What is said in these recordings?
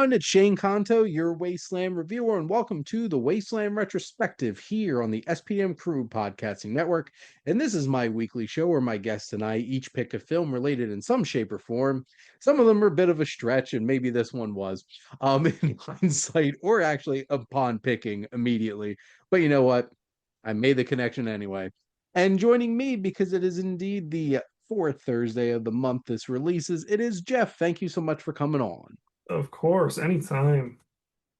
everyone, it's Shane Kanto, your Wasteland Reviewer, and welcome to the Wasteland Retrospective here on the SPM Crew Podcasting Network. And this is my weekly show where my guests and I each pick a film related in some shape or form. Some of them are a bit of a stretch, and maybe this one was, in hindsight, or actually upon picking immediately. But you know what? I made the connection anyway. And joining me, because it is indeed the fourth Thursday of the month this releases, it is Jeff. Thank you so much for coming on. Of course, anytime.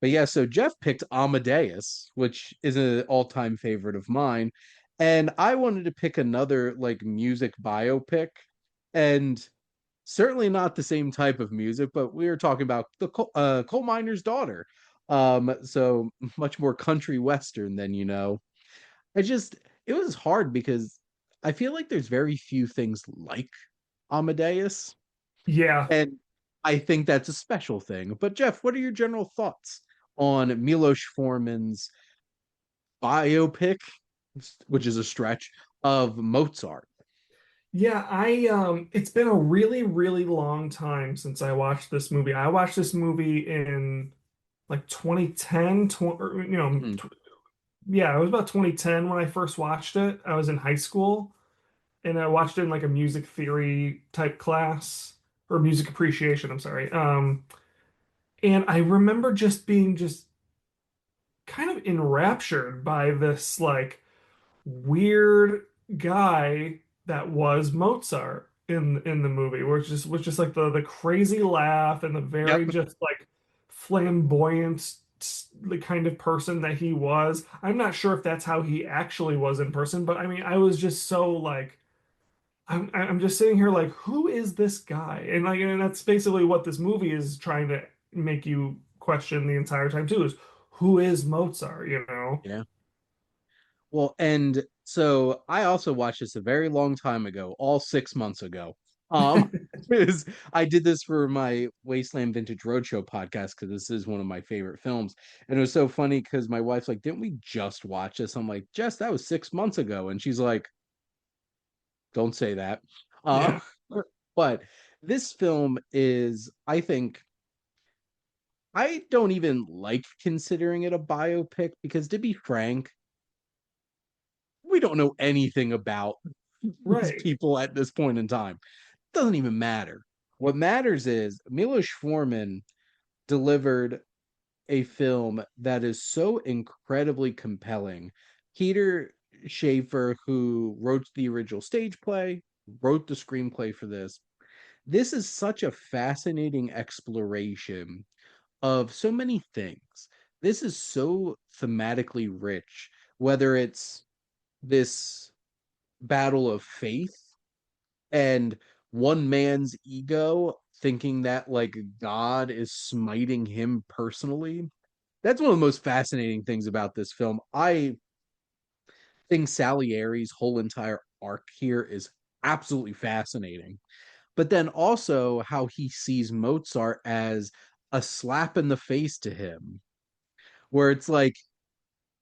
But yeah, so Jeff picked Amadeus, which is an all-time favorite of mine, and I wanted to pick another like music biopic, and certainly not the same type of music, but we were talking about the coal miner's daughter. So much more country western than I just it was hard because I feel like there's very few things like Amadeus, Yeah. and I think that's a special thing. But Jeff, what are your general thoughts on Milos Forman's biopic, which is a stretch, of Mozart? Yeah, I it's been a really, really long time since I watched this movie. I watched this movie in like 2010, Mhm. yeah, it was about 2010 when I first watched it. I was in high school and I watched it in like a music theory type class or music appreciation, I'm sorry. And I remember just being just kind of enraptured by this like weird guy that was Mozart in the movie, which was just like the crazy laugh and the Yep. very just like flamboyant the kind of person that he was. I'm not sure if that's how he actually was in person, but I mean, I was just so like I'm just sitting here like, who is this guy? And that's basically what this movie is trying to make you question the entire time too, is who is Mozart, you know? Yeah. Well, and so I also watched this a very long time ago, all 6 months ago. Um, is I did this for my Wasteland Vintage Roadshow podcast because this is one of my favorite films. And it was so funny because my wife's like, "Didn't we just watch this?" I'm like, "Jess, that was 6 months ago." And she's like, "Don't say that." Uh, Yeah. but this film is, I think, I don't even like considering it a biopic because, to be frank, we don't know anything about these Right. people at this point in time. It doesn't even matter. What matters is Milos Forman delivered a film that is so incredibly compelling. Peter Schaefer, who wrote the original stage play, wrote the screenplay for this. This is such a fascinating exploration of so many things. This is so thematically rich, whether it's this battle of faith and one man's ego thinking that like God is smiting him personally. That's one of the most fascinating things about this film. I think Salieri's whole entire arc here is absolutely fascinating. But then also how he sees Mozart as a slap in the face to him, where it's like,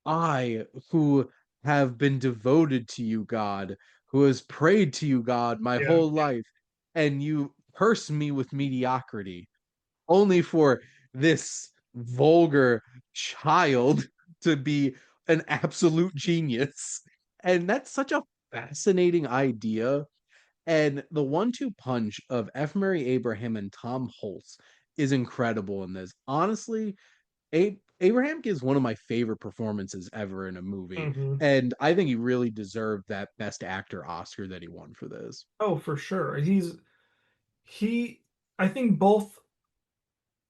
I, who have been devoted to you, God, who has prayed to you, God, my Yeah. whole life, and you curse me with mediocrity, only for this vulgar child to be an absolute genius. And that's such a fascinating idea. And the one-two punch of F. Murray Abraham and Tom Holtz is incredible in this. Honestly, Abraham gives one of my favorite performances ever in a movie, hmm and I think he really deserved that Best Actor Oscar that he won for this. Oh, for sure. He I think both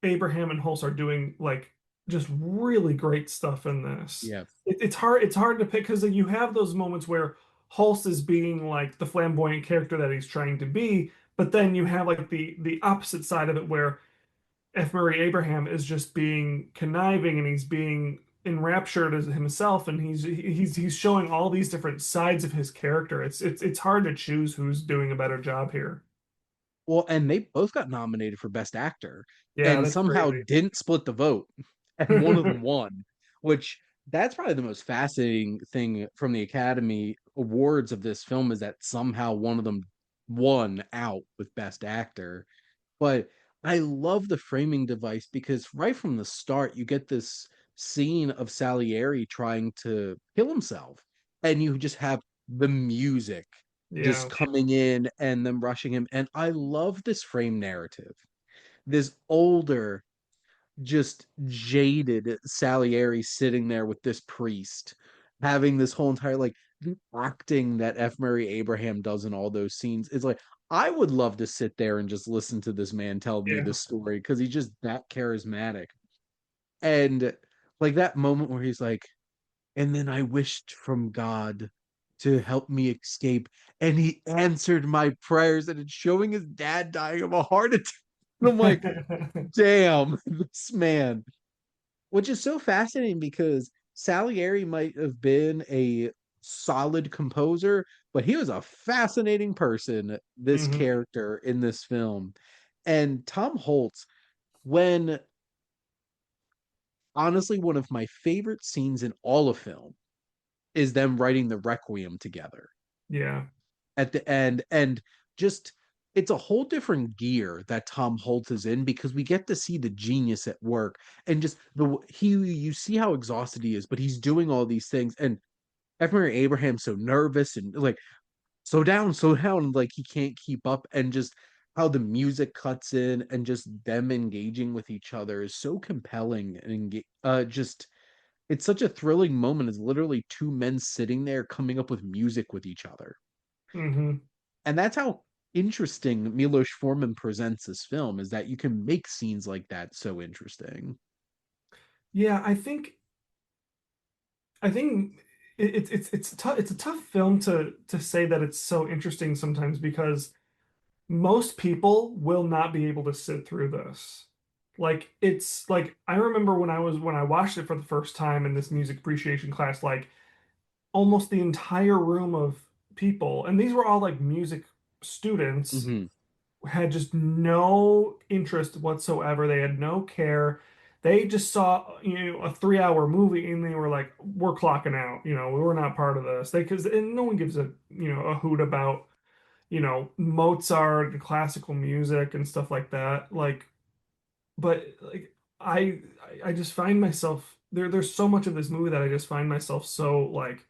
Abraham and Hulse are doing like just really great stuff in this. Yeah. It's hard to pick because you have those moments where Hulse is being like the flamboyant character that he's trying to be, but then you have like the opposite side of it where F. Murray Abraham is just being conniving and he's being enraptured as himself and he's showing all these different sides of his character. It's hard to choose who's doing a better job here. Well, and they both got nominated for Best Actor Yeah, and that's somehow crazy. didn't split the vote, and one of them won, which that's probably the most fascinating thing from the Academy Awards of this film is that somehow one of them won out with Best Actor. But I love the framing device because right from the start, you get this scene of Salieri trying to kill himself, and you just have the music just Yeah. coming in and them rushing him. And I love this frame narrative. This older, just jaded Salieri sitting there with this priest, having this whole entire like the acting that F. Murray Abraham does in all those scenes. It's like I would love to sit there and just listen to this man tell me Yeah. this story because he's just that charismatic. And like that moment where he's like, and then I wished from God to help me escape, and he answered my prayers, and it's showing his dad dying of a heart attack. And I'm like, damn, this man, which is so fascinating because Salieri might have been a solid composer, but he was a fascinating person, this Hmm. character in this film. And Tom Holtz, when honestly, one of my favorite scenes in all of film is them writing the Requiem together Yeah. at the end. And just, it's a whole different gear that Tom Holt is in because we get to see the genius at work and just you see how exhausted he is, but he's doing all these things. And F. Murray Abraham's so nervous and like, slow down, like he can't keep up. And just how the music cuts in and just them engaging with each other is so compelling and just it's such a thrilling moment. It's literally two men sitting there coming up with music with each other. Hmm. And that's how interesting Milos Forman presents this film is that you can make scenes like that so interesting. Yeah, I think it's a tough film to say that it's so interesting sometimes because most people will not be able to sit through this. Like it's like I remember when I watched it for the first time in this music appreciation class, like almost the entire room of people, and these were all like music students, Hmm. had just no interest whatsoever. They had no care. They just saw, a 3 hour movie and they were like, we're clocking out, we're not part of this. Because and no one gives a hoot about, Mozart and classical music and stuff like that. Like, but like I just find myself there's so much of this movie that I just find myself so like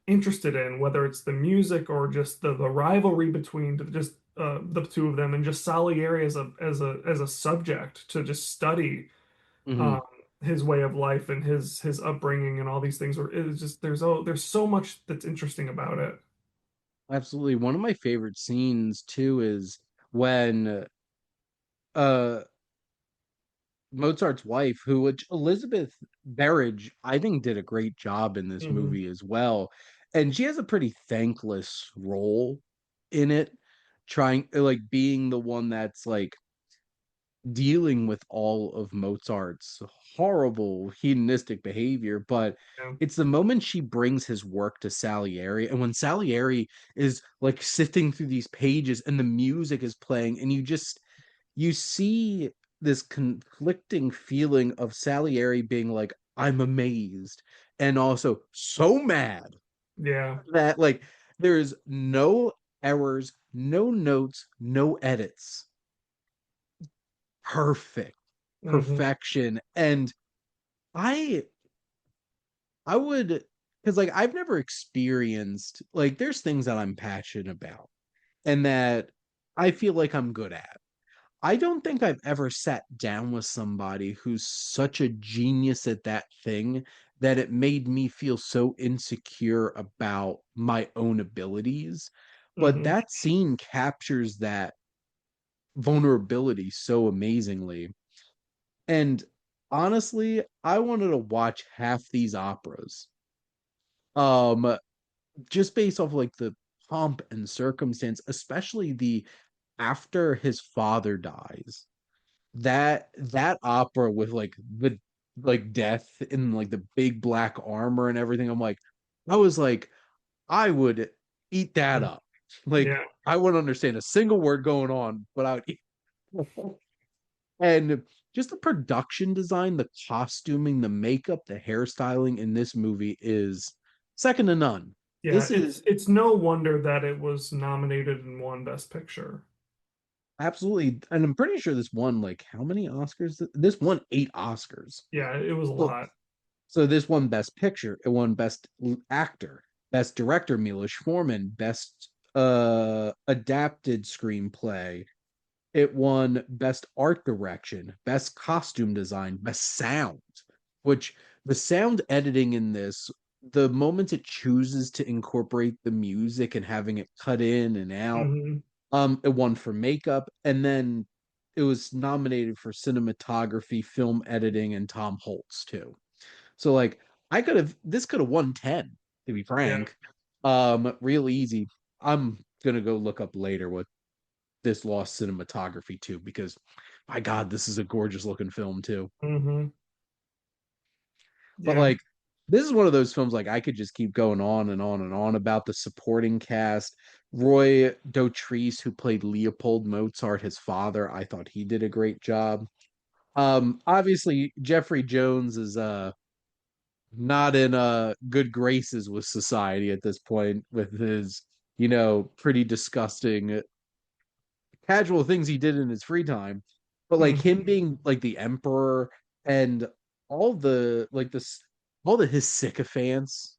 interested in, whether it's the music or just the rivalry between just the two of them, and just Salieri as a subject to just study Hmm. um, his way of life and his upbringing and all these things. Where it's just there's so much that's interesting about it. Absolutely. One of my favorite scenes too is when uh Mozart's wife, which Elizabeth Berridge, I think did a great job in this Hmm. movie as well. And she has a pretty thankless role in it, trying like being the one that's like dealing with all of Mozart's horrible hedonistic behavior, but Yeah. it's the moment she brings his work to Salieri, and when Salieri is like sifting through these pages and the music is playing, and you see this conflicting feeling of Salieri being like, I'm amazed, and also so mad Yeah. that like there's no errors, no notes, no edits, perfect Hmm. perfection. And i I would, because like I've never experienced like there's things that I'm passionate about and that I feel like I'm good at. I don't think I've ever sat down with somebody who's such a genius at that thing that it made me feel so insecure about my own abilities. But Hmm. that scene captures that vulnerability so amazingly. And honestly, I wanted to watch half these operas. Um, just based off like the pomp and circumstance, especially the after his father dies. That opera with like the like death in like the big black armor and everything. I'm like, I was like, I would eat that up. Like Yeah. I wouldn't understand a single word going on, but I would eat. And just the production design, the costuming, the makeup, the hairstyling in this movie is second to none. Yeah. This It's is it's no wonder that it was nominated and won Best Picture. absolutely. And I'm pretty sure this won like how many Oscars? This won 8 Oscars. Yeah, it was a So, lot. so this won Best Picture, it won Best Actor, Best Director Milos Forman, Best Adapted Screenplay. It won Best Art Direction, Best Costume Design, Best Sound, which the sound editing in this, the moment it chooses to incorporate the music and having it cut in and out, Hmm. it won for makeup, and then it was nominated for cinematography, film editing, and Tom Holtz too. So like this could have won 10, to be Yeah. frank. Real easy. I'm gonna go look up later what this lost cinematography to because my God, this is a gorgeous looking film too. Hmm. But Yeah. like this is one of those films like I could just keep going on and on and on about the supporting cast. Roy Dotrice, who played Leopold Mozart, his father, I thought he did a great job. Obviously Jeffrey Jones is not in good graces with society at this point with his, pretty disgusting casual things he did in his free time, but like him Hmm. being like the emperor and all the like this all the his sycophants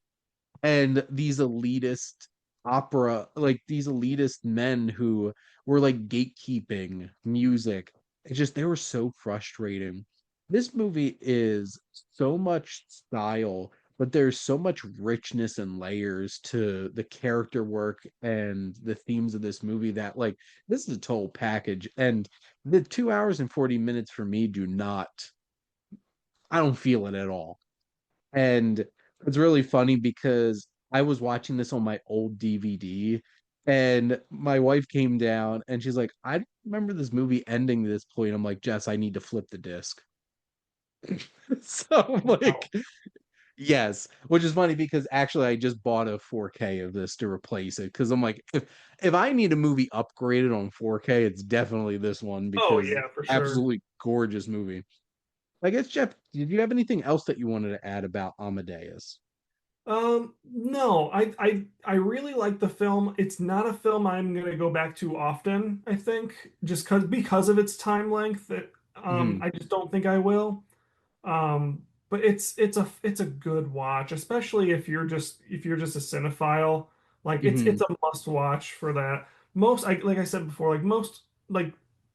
and these elitist like these elitist men who were like gatekeeping music. It's just they were so frustrating. This movie is so much style, but there's so much richness and layers to the character work and the themes of this movie that like this is a total package. And the 2 hours and 40 minutes for me do not, I don't feel it at all. And it's really funny because I was watching this on my old DVD and my wife came down and she's like, I don't remember this movie ending this point. I'm like, Jess, I need to flip the disc. So I'm like, Wow. yes, which is funny because actually I just bought a 4K of this to replace it because I'm like, if I need a movie upgraded on 4K, it's definitely this one Oh because yeah, for sure. absolutely gorgeous movie. I guess Jeff, did you have anything else that you wanted to add about Amadeus? No, I really like the film. It's not a film I'm gonna go back to often, I think, just because of its time length. That Mhm. I just don't think I will. But it's a good watch, especially if you're just a cinephile. Like it's Mhm. a must watch for that. Most like I said before, like most like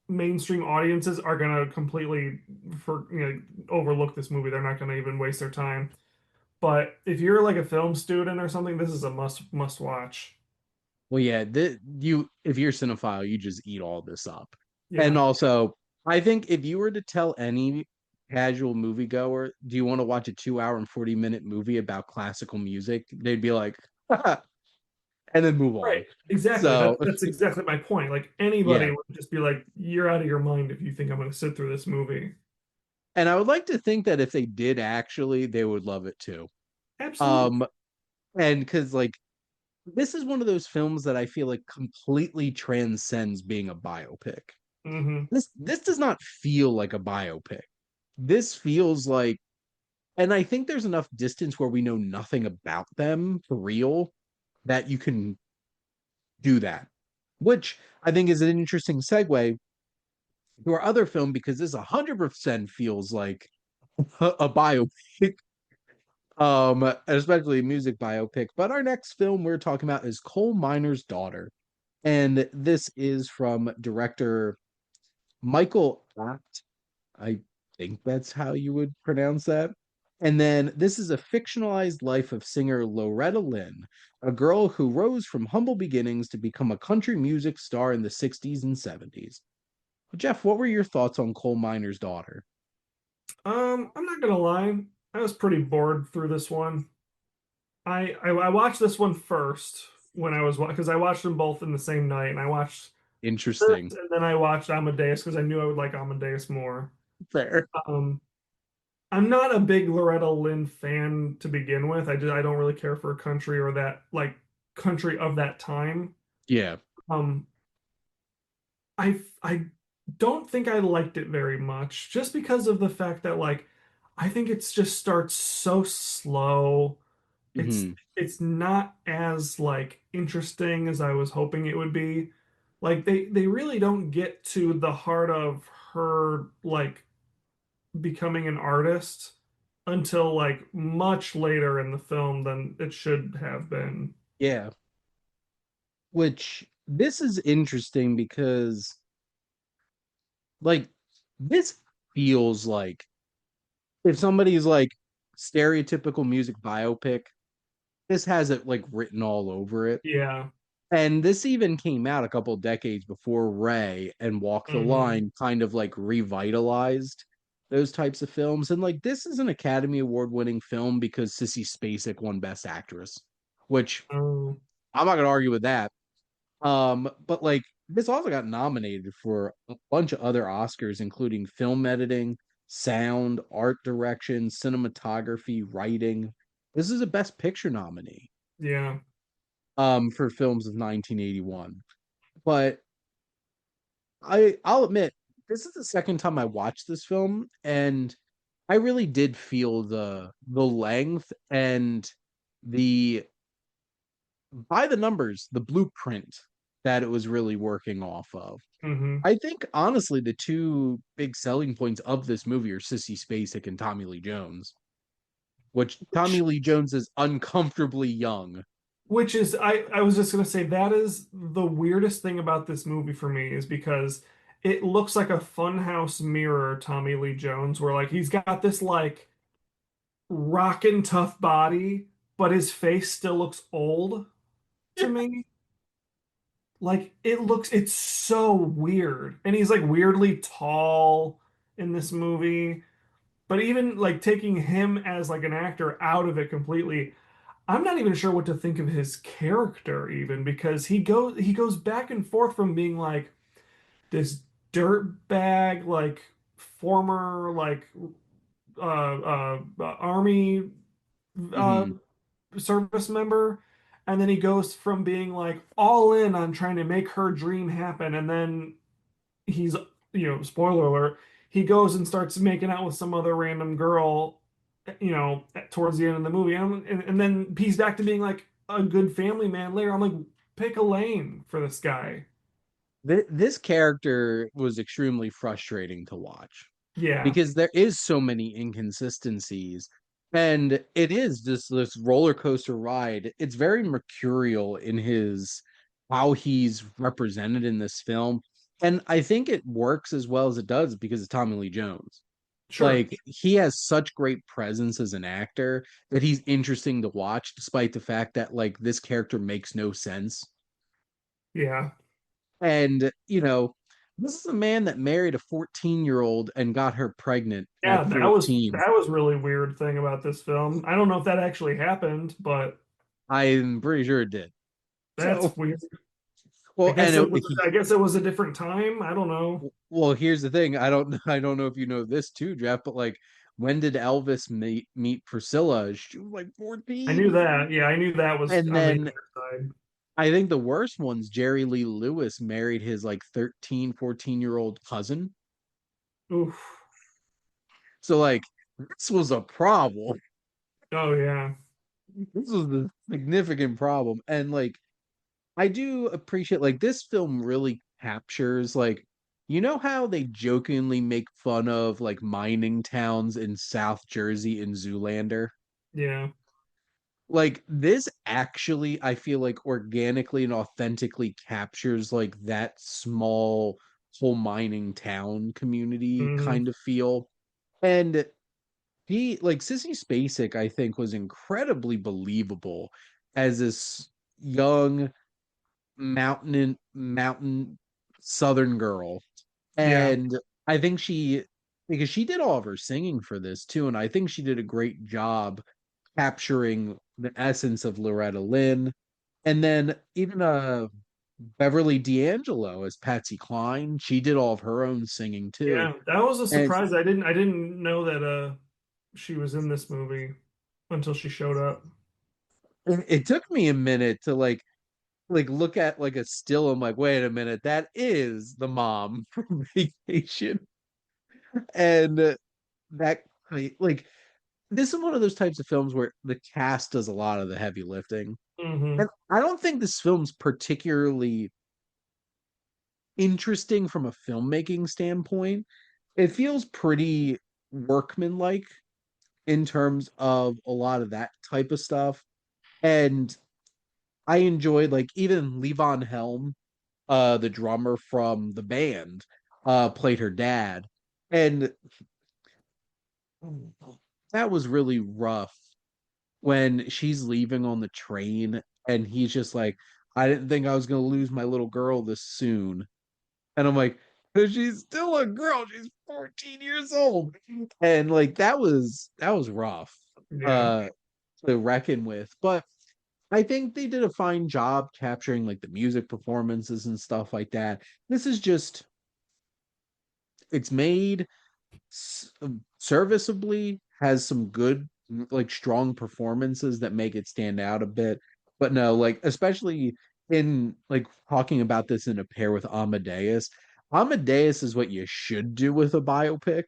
mainstream audiences are gonna completely overlook this movie. They're not gonna even waste their time. But if you're like a film student or something, this is a must watch. Well, yeah, you if you're cinephile, you just eat all this up. And Yeah. also, I think if you were to tell any casual moviegoer, do you want to watch a 2 hour and 40-minute movie about classical music? They'd be like, and then move Right. on. Exactly. So, That's exactly my point. Like anybody yeah. would just be like, "You're out of your mind if you think I'm going to sit through this movie." And I would like to think that if they did actually, they would love it too. Absolutely. Um, and because like this is one of those films that I feel like completely transcends being a biopic. Hmm. This does not feel like a biopic. This feels like, and I think there's enough distance where we know nothing about them for real that you can do that, which I think is an interesting segue to our other film because this 100% feels like a biopic, especially a music biopic. But our next film we're talking about is Coal Miner's Daughter, and this is from director Michael Apt. I think that's how you would pronounce that. And then this is a fictionalized life of singer Loretta Lynn, a girl who rose from humble beginnings to become a country music star in the 60s and 70s. Jeff, what were your thoughts on Coal Miner's Daughter? I'm not gonna lie. I was pretty bored through this one. I watched this one first when I was because I watched them both in the same night, and I watched this Interesting. and then I watched Amadeus because I knew I would like Amadeus more. Fair. Um, I'm not a big Loretta Lynn fan to begin with. I don't really care for country or that like country of that time. Yeah. Um, I don't think I liked it very much just because of the fact that like I think it's just starts so slow. It's Hmm. it's not as like interesting as I was hoping it would be. Like they really don't get to the heart of her like becoming an artist until like much later in the film than it should have been. Yeah, which this is interesting because like this feels like if somebody's like stereotypical music biopic, this has it like written all over it. Yeah. And this even came out a couple decades before Ray and Walk the Hmm. Line kind of like revitalized those types of films. And like this is an Academy Award winning film because Sissy Spacek won Best Actress, which Oh. I'm not gonna argue with that. But like this also got nominated for a bunch of other Oscars, including film editing, sound, art direction, cinematography, writing. This is a Best Picture nominee Yeah. for films of 1981. But I'll admit this is the second time I watched this film, and I really did feel the length and the by the numbers, the blueprint that it was really working off of. Hmm. I think honestly the two big selling points of this movie are Sissy Spacek and Tommy Lee Jones, which Tommy Lee Jones is uncomfortably young. Which is I was just gonna say that is the weirdest thing about this movie for me is because it looks like a funhouse mirror Tommy Lee Jones where like he's got this like rockin' tough body, but his face still looks old to me. Like it's so weird. And he's like weirdly tall in this movie. But even like taking him as like an actor out of it completely, I'm not even sure what to think of his character even because he goes back and forth from being like this dirt bag like former like army uh Mhm. service member, and then he goes from being like all in on trying to make her dream happen, and then he's, spoiler alert, he goes and starts making out with some other random girl, towards the end of the movie, and then he's back to being like a good family man later. I'm like, pick a lane for this guy. This character was extremely frustrating to watch Yeah. because there is so many inconsistencies and it is just this roller coaster ride. It's very mercurial in his how he's represented in this film, and I think it works as well as it does because of Tommy Lee Jones. Sure. Like he has such great presence as an actor that he's interesting to watch despite the fact that like this character makes no sense. Yeah. And, this is a man that married a 14-year-old and got her pregnant Yeah, at that was 14. that was really weird thing about this film. I don't know if that actually happened, but I'm pretty sure it did. So, that's weird. I well, guess it was I guess it was a different time. I don't know. well, here's the thing. I don't know if you know this too, Jeff, but like, when did Elvis meet Priscilla? She was like I knew 14. that. Yeah, I knew that was And on the then younger side. I think the worst one's Jerry Lee Lewis married his like 13, 14-year-old cousin. Oof. So, like, this was a problem. Oh yeah. This was the significant problem. And like, I do appreciate like this film really captures like how they jokingly make fun of like mining towns in South Jersey in Zoolander? Yeah. Like this actually I feel like organically and authentically captures like that small whole mining town community Hmm. kind of feel. And he like Sissy Spacek I think was incredibly believable as this young mountain southern girl, Yeah. and I think she because she did all of her singing for this too, and I think she did a great job capturing the essence of Loretta Lynn. And then even Beverly D'Angelo as Patsy Cline, she did all of her own singing too. Yeah. That was a And surprise. I didn't know that she was in this movie until she showed up. it took me a minute to like look at like a still. I'm like, wait a minute, that is the mom from Vacation. And that like this is one of those types of films where the cast does a lot of the heavy lifting. Hmm. And I don't think this film's particularly interesting from a filmmaking standpoint. It feels pretty workmanlike in terms of a lot of that type of stuff. And I enjoyed like even Levon Helm, the drummer from the band, played her dad. And that was really rough when she's leaving on the train and he's just like, I didn't think I was gonna lose my little girl this soon. And I'm like, but she's still a girl. She's 14 years old. And like that was rough Yeah. uh to reckon with. But I think they did a fine job capturing like the music performances and stuff like that. This is just it's made serviceably, has some good like strong performances that make it stand out a bit. But no, like especially in like talking about this in a pair with Amadeus. Amadeus is what you should do with a biopic.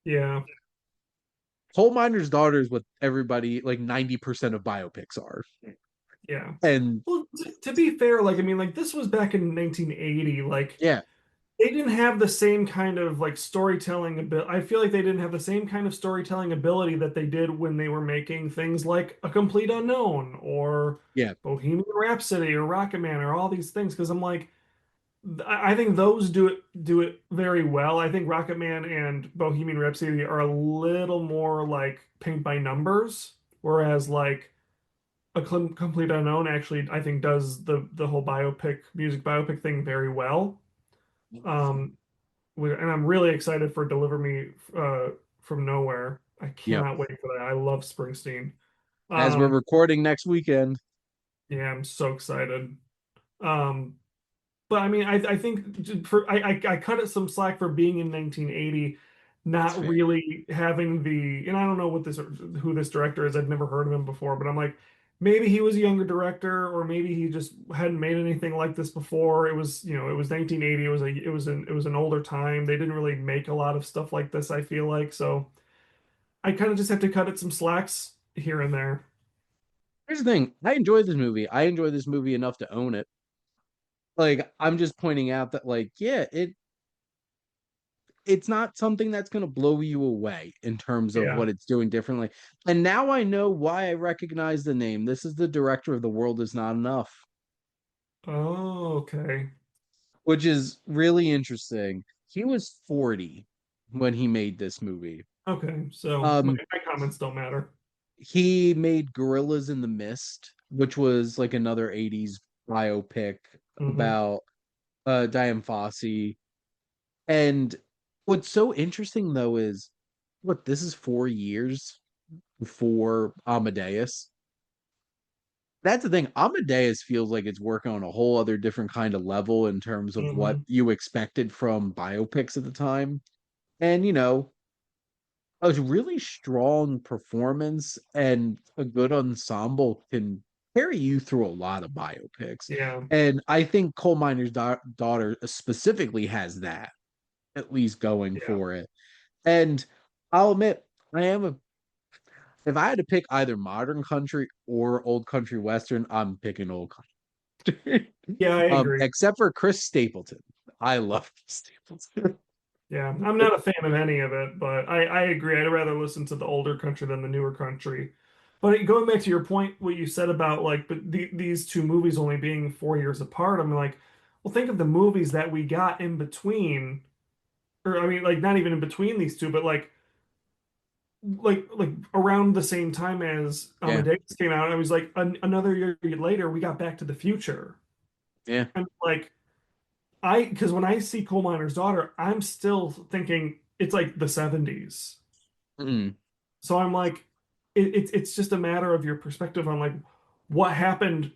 Yeah. Coal Miner's Daughter is what everybody like 90% of biopics are. Yeah. And Well, to be fair, like I mean, like this was back in 1980. Like yeah, they didn't have the same kind of like storytelling ability. I feel like they didn't have the same kind of storytelling ability that they did when they were making things like A Complete Unknown or yeah, Bohemian Rhapsody or Rocket Man or all these things. Because I'm like, I think those do it very well. I think Rocket Man and Bohemian Rhapsody are a little more like paint by numbers, whereas like Complete Unknown actually I think does the whole biopic music biopic thing very well. Um, and I'm really excited for Deliver Me from Nowhere. I yep. cannot wait for that. I love Springsteen. As we're Um, recording next weekend, yeah, I'm so excited. Um, but I mean, I think I cut it some slack for being in 1980, that's not fair. really having the, and I don't know who this director is. I've never heard of him before, but I'm like, maybe he was a younger director, or maybe he just hadn't made anything like this before. It was, it was 1980. It was an older time. They didn't really make a lot of stuff like this, I feel like. So I kind of just have to cut it some slacks here and there. Here's the thing. I enjoy this movie. I enjoy this movie enough to own it. Like I'm just pointing out that like yeah, it's not something that's going to blow you away in terms of Yeah. what it's doing differently. And now I know why I recognize the name. This is the director of The World Is Not Enough, Oh, okay. which is really interesting. He was 40 when he made this movie. Okay. So Um my comments don't matter. he made Gorillas in the Mist, which was like another 80s biopic Hmm. about Diane Fossey. And what's so interesting though is what this is 4 years before Amadeus. That's the thing. Amadeus feels like it's working on a whole other different kind of level in terms of what Hmm. you expected from biopics at the time. And a really strong performance and a good ensemble can carry you through a lot of biopics. Yeah. And I think Coal Miner's Daughter specifically has that at least going Yeah. for it. And I'll admit, I am a if I had to pick either modern country or old country western, I'm picking old country. Yeah, I agree. Except for Chris Stapleton. I love Chris Stapleton. Yeah, I'm not a fan of any of it, but I agree. I'd rather listen to the older country than the newer country. But going back to your point, what you said about like, but these two movies only being 4 years apart, I'm like, well, think of the movies that we got in between, or I mean, like not even in between these two, but like around the same time as Yeah, Amadeus came out. I was like, another year later, we got Back to the Future. yeah. I'm like, because when I see Coal Miner's Daughter, I'm still thinking it's like the 70s. Mm, So I'm like, it's just a matter of your perspective on like what happened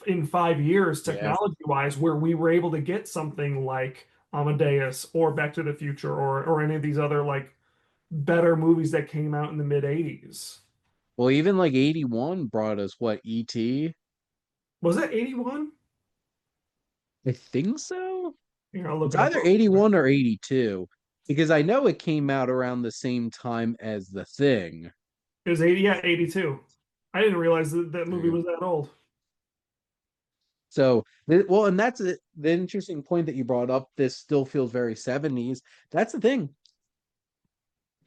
in 5 years yeah. technology wise, where we were able to get something like Amadeus or Back to the Future or any of these other like better movies that came out in the mid 80s. Well, even like 81 brought us what, E.T.? Was that 81? I think so. Here, I'll look It's it up either real quick. 81 or 82 because I know it came out around the same time as The Thing. It was 80, yeah, 82. I didn't realize that that movie Yeah. was that old. So, well, and that's it. The interesting point that you brought up. This still feels very 70s. That's the thing.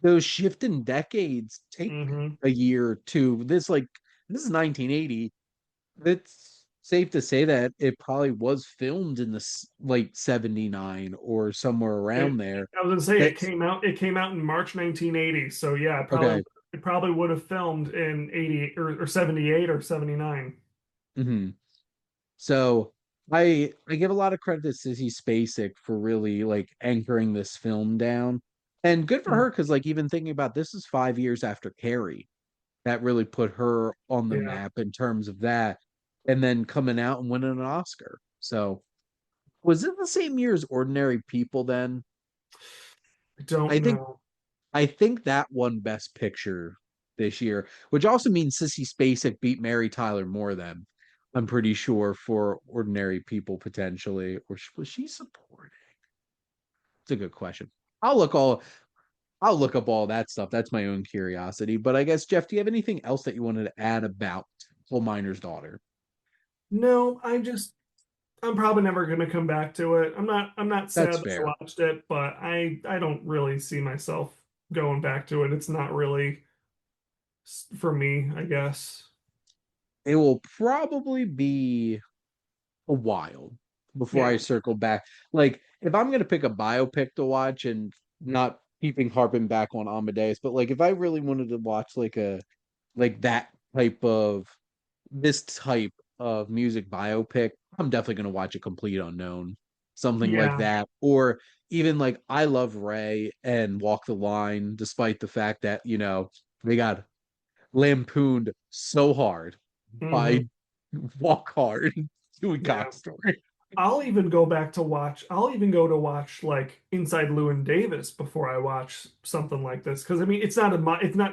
Those shifting decades take Hmm. a year or two. This is 1980. It's safe to say that it probably was filmed in the late 79 or somewhere around there. I was gonna say That's it came out in March 1980. So yeah, okay. it probably would have filmed in 80 or 78 or 79. Hmm. So I give a lot of credit to Sissy Spacek for really like anchoring this film down. And good for Mhm. her because like even thinking about this is 5 years after Carrie. That really put her on the Yeah, map in terms of that. And then coming out and winning an Oscar. So was it the same year as Ordinary People then? I don't I think know. I think that won Best Picture this year, which also means Sissy Spacek beat Mary Tyler Moore then. I'm pretty sure for Ordinary People potentially, or was she supporting? It's a good question. I'll look all I'll look up all that stuff. That's my own curiosity. But I guess Jeff, do you have anything else that you wanted to add about Coal Miner's Daughter? No, I'm probably never gonna come back to it. I'm not That's sad that I fair. watched it, but I don't really see myself going back to it. It's not really for me, I guess. It will probably be a while before Yeah. I circle back. Like, if I'm gonna pick a biopic to watch and not keeping harping back on Amadeus, but like if I really wanted to watch like that type of this type of music biopic, I'm definitely gonna watch a Complete Unknown, something like Yeah. that, or even like I love Ray and Walk the Line, despite the fact that they got lampooned so hard Hmm. by Walk Hard doing Yeah. Cock Story. I'll even go to watch like Inside Llewyn Davis before I watch something like this. Because I mean, it's not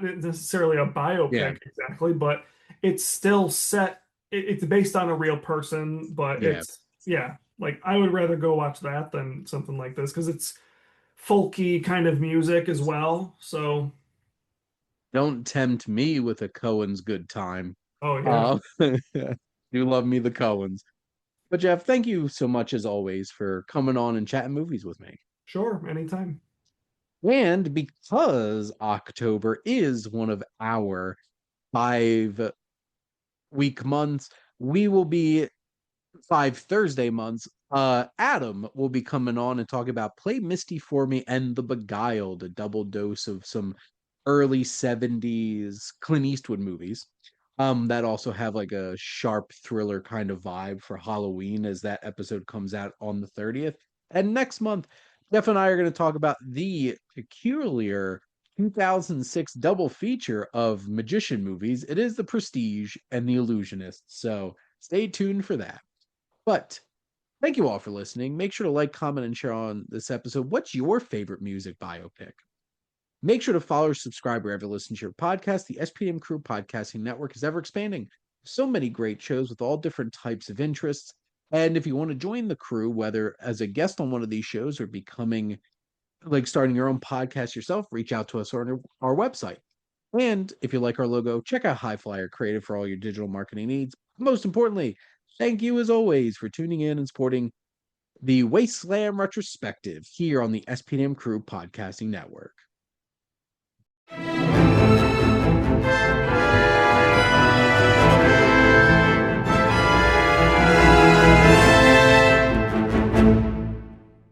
necessarily a Yeah, biopic exactly, but it's still set. It's based on a real person, but yeah. it's yeah. Like I would rather go watch that than something like this because it's folky kind of music as well. So, Don't tempt me with a Cohen's good time. oh yeah, Uh, do love me the Cohens. But Jeff, thank you so much as always for coming on and chatting movies with me. sure, anytime. And because October is one of our 5 week months, we will be 5 Thursday months. Adam will be coming on and talk about Play Misty for Me and The Beguiled, a double dose of some early 70s Clint Eastwood movies. That also have like a sharp thriller kind of vibe for Halloween as that episode comes out on the 30th. And next month, Jeff and I are going to talk about the peculiar 2006 double feature of magician movies. It is The Prestige and The Illusionist. So stay tuned for that. But thank you all for listening. Make sure to like, comment, and share on this episode. What's your favorite music biopic? Make sure to follow or subscribe wherever you listen to your podcast. The SPM Crew Podcasting Network is ever expanding. So many great shows with all different types of interests. And if you want to join the crew, whether as a guest on one of these shows or becoming like starting your own podcast yourself, reach out to us on our website. And if you like our logo, check out HiFlyer Creative for all your digital marketing needs. Most importantly, thank you as always for tuning in and supporting the Wasteland Retrospective here on the SPM Crew Podcasting Network.